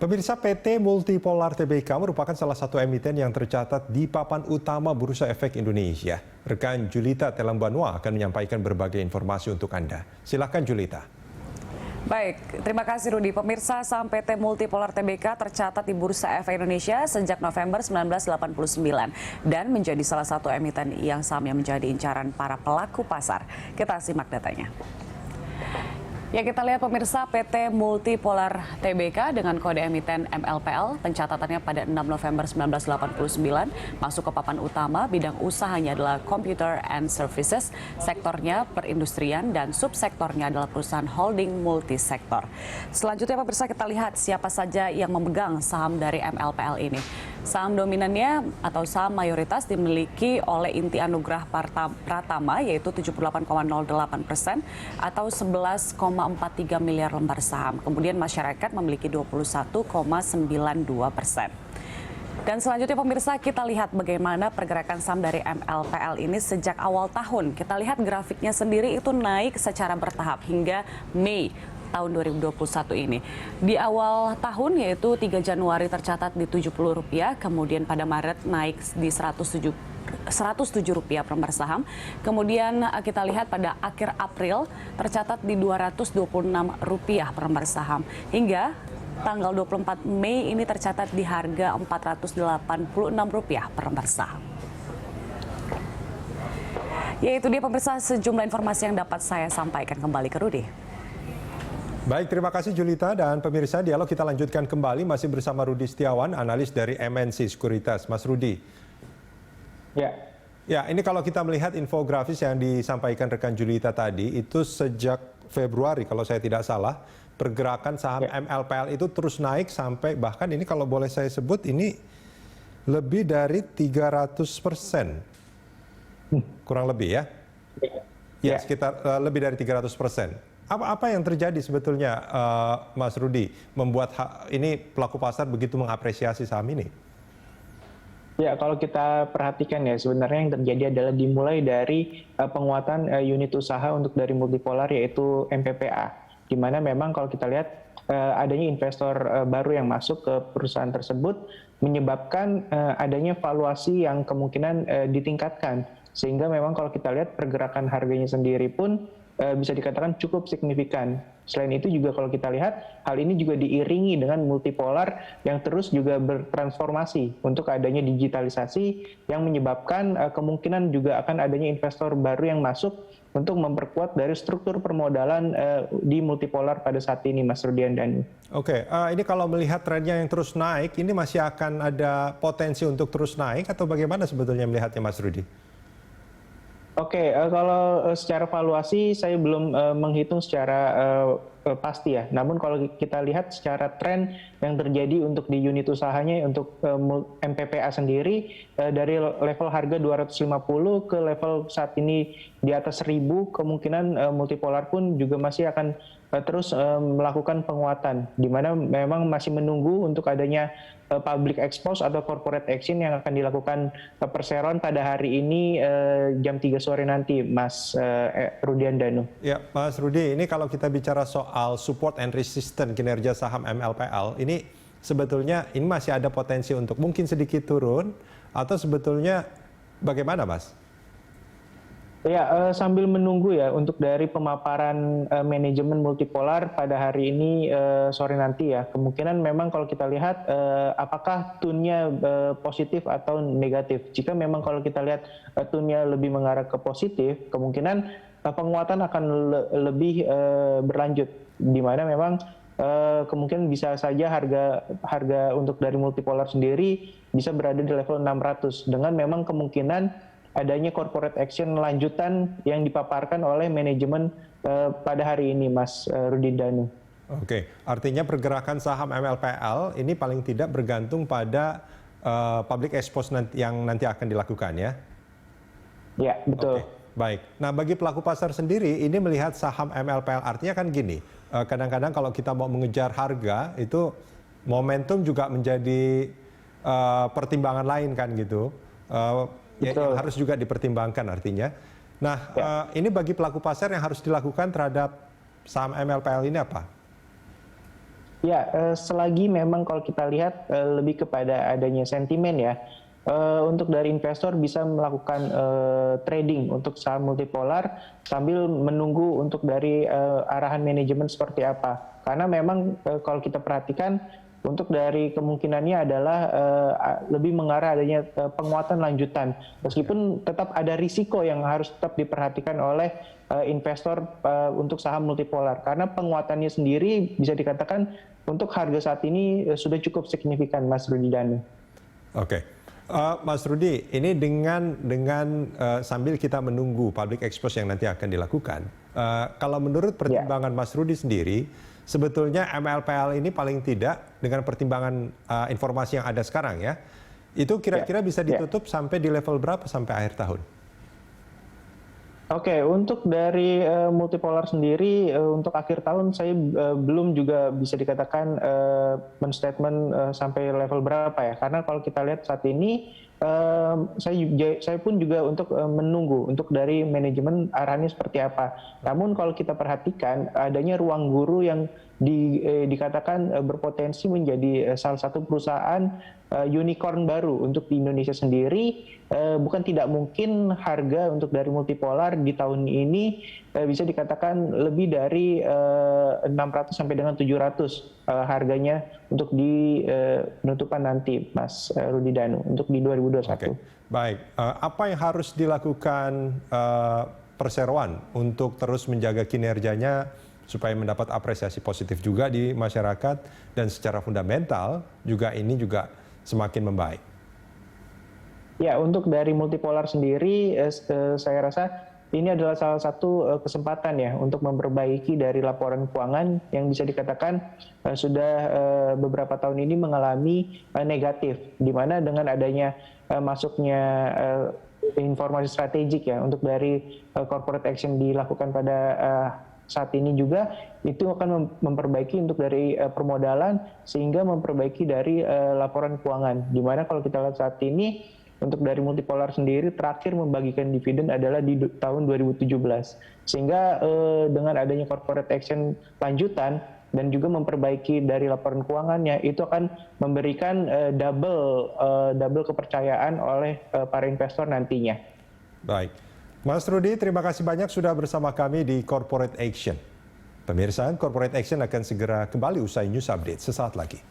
Pemirsa, PT Multipolar Tbk merupakan salah satu emiten yang tercatat di papan utama Bursa Efek Indonesia. Rekan Julita Telambanua akan menyampaikan berbagai informasi untuk Anda. Silakan Julita. Baik, terima kasih Rudi. Pemirsa, saham PT Multipolar Tbk tercatat di Bursa Efek Indonesia sejak November 1989 dan menjadi salah satu emiten yang sahamnya menjadi incaran para pelaku pasar. Kita simak datanya. Ya, kita lihat pemirsa, PT Multipolar Tbk dengan kode emiten MLPL pencatatannya pada 6 November 1989 masuk ke papan utama. Bidang usahanya adalah Computer and Services, sektornya perindustrian dan subsektornya adalah perusahaan holding multisektor. Selanjutnya pemirsa, kita lihat siapa saja yang memegang saham dari MLPL ini. Saham dominannya atau saham mayoritas dimiliki oleh Inti Anugrah Pratama yaitu 78,08% atau 11,43 miliar lembar saham. Kemudian masyarakat memiliki 21,92%. Dan selanjutnya pemirsa, kita lihat bagaimana pergerakan saham dari MLPL ini sejak awal tahun. Kita lihat grafiknya sendiri itu naik secara bertahap hingga Mei tahun 2021 ini. Di awal tahun yaitu 3 Januari tercatat di Rp70, kemudian pada Maret naik di Rp107 per lembar saham. Kemudian kita lihat pada akhir April tercatat di Rp226 per lembar saham. Hingga tanggal 24 Mei ini tercatat di harga Rp486 per lembar saham. Yaitu dia pemirsa sejumlah informasi yang dapat saya sampaikan. Kembali ke Rudi. Baik, terima kasih Julita. Dan pemirsa, dialog kita lanjutkan kembali masih bersama Rudi Setiawan, analis dari MNC Sekuritas. Mas Rudi. Ya, ini kalau kita melihat infografis yang disampaikan rekan Julita tadi, itu sejak Februari kalau saya tidak salah, pergerakan saham MLPL itu terus naik sampai bahkan ini kalau boleh saya sebut ini lebih dari 300%. Kurang lebih ya? Ya, sekitar lebih dari 300%. Apa yang terjadi sebetulnya, Mas Rudi, membuat ini pelaku pasar begitu mengapresiasi saham ini? Ya, kalau kita perhatikan ya, sebenarnya yang terjadi adalah dimulai dari penguatan unit usaha untuk dari Multipolar yaitu MPPA. Di mana memang kalau kita lihat adanya investor baru yang masuk ke perusahaan tersebut menyebabkan adanya valuasi yang kemungkinan ditingkatkan. Sehingga memang kalau kita lihat pergerakan harganya sendiri pun bisa dikatakan cukup signifikan. Selain itu juga kalau kita lihat, hal ini juga diiringi dengan Multipolar yang terus juga bertransformasi untuk adanya digitalisasi yang menyebabkan kemungkinan juga akan adanya investor baru yang masuk untuk memperkuat dari struktur permodalan di Multipolar pada saat ini, Mas Rudian dan Oke, ini kalau melihat trennya yang terus naik, ini masih akan ada potensi untuk terus naik atau bagaimana sebetulnya melihatnya, Mas Rudi? Oke, kalau secara valuasi saya belum menghitung secara pasti ya. Namun kalau kita lihat secara tren yang terjadi untuk di unit usahanya untuk MPPA sendiri dari level harga 250 ke level saat ini di atas 1000, kemungkinan Multipolar pun juga masih akan terus melakukan penguatan, di mana memang masih menunggu untuk adanya public expose atau corporate action yang akan dilakukan perseroan pada hari ini jam 3 sore nanti, Mas Rudian Danu. Ya, Mas Rudi, ini kalau kita bicara soal support and resistance kinerja saham MLPL, ini sebetulnya ini masih ada potensi untuk mungkin sedikit turun atau sebetulnya bagaimana, Mas? Ya, sambil menunggu ya untuk dari pemaparan manajemen Multipolar pada hari ini sore nanti ya. Kemungkinan memang kalau kita lihat apakah tune-nya positif atau negatif. Jika memang kalau kita lihat tune-nya lebih mengarah ke positif, kemungkinan penguatan akan lebih berlanjut. Di mana memang kemungkinan bisa saja harga untuk dari Multipolar sendiri bisa berada di level 600 dengan memang kemungkinan adanya corporate action lanjutan yang dipaparkan oleh manajemen pada hari ini, Mas Rudi Danu. Oke, artinya pergerakan saham MLPL ini paling tidak bergantung pada public expose yang nanti akan dilakukan ya? Ya, betul. Oke, baik. Nah, bagi pelaku pasar sendiri ini melihat saham MLPL artinya kan gini, kadang-kadang kalau kita mau mengejar harga itu momentum juga menjadi pertimbangan lain kan gitu. Yang harus juga dipertimbangkan artinya. Nah, ini bagi pelaku pasar yang harus dilakukan terhadap saham MLPL ini apa? Ya, selagi memang kalau kita lihat lebih kepada adanya sentimen ya, untuk dari investor bisa melakukan trading untuk saham multipolar sambil menunggu untuk dari arahan manajemen seperti apa. Karena memang kalau kita perhatikan untuk dari kemungkinannya adalah lebih mengarah adanya penguatan lanjutan. Meskipun tetap ada risiko yang harus tetap diperhatikan oleh investor untuk saham multipolar. Karena penguatannya sendiri bisa dikatakan untuk harga saat ini sudah cukup signifikan, Mas Rudi Danu. Oke. Mas Rudi, ini dengan sambil kita menunggu public expose yang nanti akan dilakukan, kalau menurut pertimbangan Mas Rudi sendiri, sebetulnya MLPL ini paling tidak dengan pertimbangan informasi yang ada sekarang ya, itu kira-kira bisa ditutup sampai di level berapa sampai akhir tahun? Oke, untuk dari multipolar sendiri untuk akhir tahun saya belum juga bisa dikatakan men-statement sampai level berapa ya. Karena kalau kita lihat saat ini saya pun juga untuk menunggu untuk dari manajemen arahannya seperti apa. Namun kalau kita perhatikan adanya ruang guru yang dikatakan berpotensi menjadi salah satu perusahaan unicorn baru untuk di Indonesia sendiri, bukan tidak mungkin harga untuk dari multipolar di tahun ini bisa dikatakan lebih dari 600 sampai dengan 700 harganya untuk di penutupan nanti, Mas Rudi Danu, untuk di 2021. Oke. Baik, apa yang harus dilakukan perseroan untuk terus menjaga kinerjanya supaya mendapat apresiasi positif juga di masyarakat dan secara fundamental juga ini juga semakin membaik? Ya, untuk dari multipolar sendiri, saya rasa ini adalah salah satu kesempatan ya untuk memperbaiki dari laporan keuangan yang bisa dikatakan sudah beberapa tahun ini mengalami negatif, di mana dengan adanya masuknya informasi strategik ya untuk dari corporate action dilakukan pada saat ini juga itu akan memperbaiki untuk dari permodalan sehingga memperbaiki dari laporan keuangan. Dimana kalau kita lihat saat ini untuk dari multipolar sendiri terakhir membagikan dividen adalah di tahun 2017. Sehingga dengan adanya corporate action lanjutan dan juga memperbaiki dari laporan keuangannya itu akan memberikan double kepercayaan oleh para investor nantinya. Baik. Mas Rudi, terima kasih banyak sudah bersama kami di Corporate Action. Pemirsa, Corporate Action akan segera kembali usai news update sesaat lagi.